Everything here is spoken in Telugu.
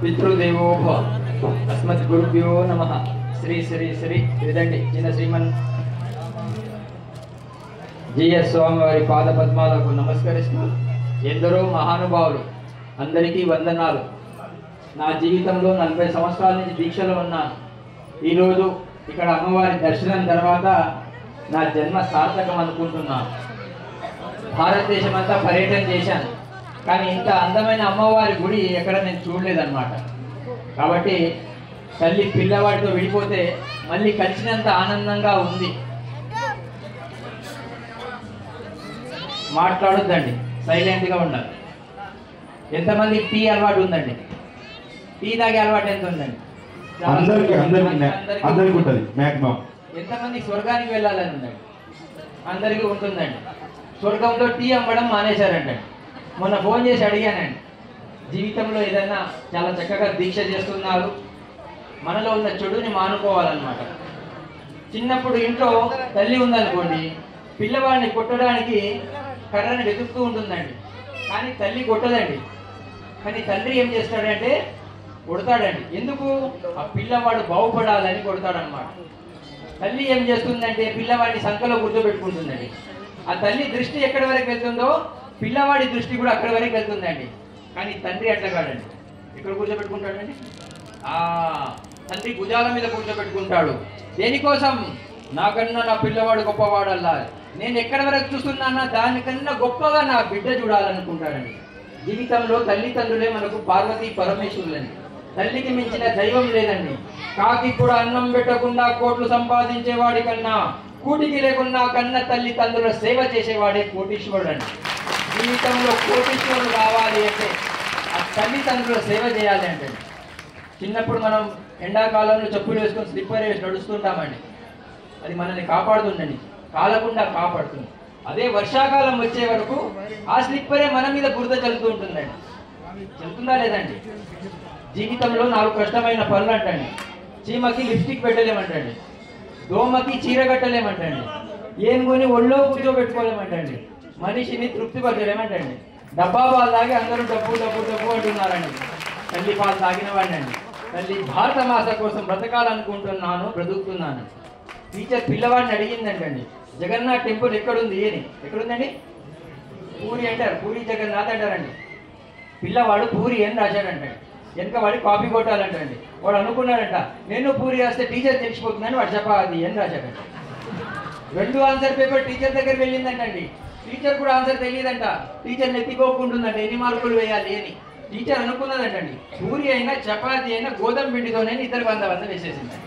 పితృదేవో భవ. అస్మత్ గురుభ్యో నమః. శ్రీ శ్రీ శ్రీ ఇదండి చిన్న శ్రీమన్ జిఎస్ స్వామి వారి పాద పద్మాలకు నమస్కరిస్తూ, ఎందరో మహానుభావులు అందరికీ వందనాలు. నా జీవితంలో 40 సంవత్సరాల నుంచి దీక్షలో ఉన్నాను. ఈరోజు ఇక్కడ అమ్మవారి దర్శనం తర్వాత నా జన్మ సార్థకం అనుకుంటున్నాను. భారతదేశం అంతా పర్యటన చేశాను, కానీ ఇంత అందమైన అమ్మవారి గుడి ఎక్కడ నేను చూడలేదన్నమాట. కాబట్టి తల్లి పిల్లవాడితో విడిపోతే మళ్ళీ కలిసినంత ఆనందంగా ఉంది. మాట్లాడొద్దండి, సైలెంట్గా ఉండాలి. ఎంతమంది టీ అలవాటు ఉందండి? టీ తాగే అలవాటు ఎంత ఉందండి? ఎంతమంది స్వర్గానికి వెళ్ళాలని ఉందండి? అందరికీ ఉంటుందండి. స్వర్గంలో టీ అమ్మడం మానేశారంటండి. మొన్న ఫోన్ చేసి అడిగానండి, జీవితంలో ఏదైనా చాలా చక్కగా దీక్ష చేస్తున్నారు, మనలో ఉన్న చెడుని మానుకోవాలన్నమాట. చిన్నప్పుడు ఇంట్లో తల్లి ఉందనుకోండి, పిల్లవాడిని కొట్టడానికి కర్రని వెతుకుతూ ఉంటుందండి, కానీ తల్లి కొట్టదండి. కానీ తండ్రి ఏం చేస్తాడంటే కొడతాడండి. ఎందుకు? ఆ పిల్లవాడు బాగుపడాలని కొడతాడనమాట. తల్లి ఏం చేస్తుందంటే పిల్లవాడిని సంకలో కూర్చోబెట్టుకుంటుందండి. ఆ తల్లి దృష్టి ఎక్కడి వరకు వెళ్తుందో పిల్లవాడి దృష్టి కూడా అక్కడి వరకు వెళ్తుందండి. కానీ తండ్రి అట్లా కాడండి. ఎక్కడ కూర్చోబెట్టుకుంటాడండి? తండ్రి భుజాల మీద కూర్చోబెట్టుకుంటాడు. దేనికోసం? నాకన్నా నా పిల్లవాడు గొప్పవాడల్లా, నేను ఎక్కడి వరకు చూస్తున్నానా దానికన్నా గొప్పగా నా బిడ్డ చూడాలనుకుంటాడండి. జీవితంలో తల్లిదండ్రులే మనకు పార్వతీ పరమేశ్వరులని. తల్లికి మించిన దైవం లేదండి. కాకి కూడా అన్నం పెట్టకుండా కోట్లు సంపాదించేవాడి కన్నా, కూటికి లేకున్నా కన్న తల్లిదండ్రుల సేవ చేసేవాడే కోటీశ్వరుడు అండి. జీవితంలో కోటీశ్వరుడు కావాలి అంటే ఆ తల్లిదండ్రుల సేవ చేయాలి అంటే. చిన్నప్పుడు మనం ఎండాకాలంలో చెప్పులు వేసుకొని స్లిప్పర్ వేసి నడుస్తుంటామండి. అది మనల్ని కాపాడుతుందండి, కాలకుండా కాపాడుతుంది. అదే వర్షాకాలం వచ్చే వరకు ఆ స్లిప్పరే మన మీద బురద చల్లుతూ ఉంటుందండి. చెల్తుందా లేదండి? జీవితంలో 4 కష్టమైన పనులు అంటండి. చీమకి లిప్స్టిక్ పెట్టలేమంటండి, దోమకి చీర కట్టలేమంటండి, ఏనుగుని ఒళ్ళో కూర్చోబెట్టుకోలేమంటండి, మనిషిని తృప్తిపరచలేమంటండి. డబ్బా పాలు తాగి అందరూ డబ్బు డబ్బు డబ్బు అంటున్నారండి. తల్లి పాలు తాగిన వాడినండి. తల్లి భారత మాత కోసం బ్రతకాలనుకుంటున్నాను, బ్రతుకుతున్నాను. టీచర్ పిల్లవాడిని అడిగిందంటండి, జగన్నాథ్ టెంపుల్ ఎక్కడుంది అని. ఎక్కడుందండి? పూరి అంటారు, పూరి జగన్నాథ్ అంటారండి. పిల్లవాడు పూరి అని రాశాడంటండి. వెనక వాడి కాపీ కొట్టాలంటండి. వాడు అనుకున్నాడంట, నేను పూరి రాస్తే టీచర్ తెలిసిపోతుందని వాడు చపాతి అని రాశాడంట. 2 ఆన్సర్ పేపర్ టీచర్ దగ్గర వెళ్ళిందంటండి. టీచర్ కూడా ఆన్సర్ తెలియదంట. టీచర్ నెత్తిపోకుంటుందంట ఎన్ని మార్కులు వేయాలి అని. టీచర్ అనుకున్నదంటండి, పూరి అయినా చపాతి అయినా గోధుమ పిండితోనే 2 వంద వేసేసిందండి.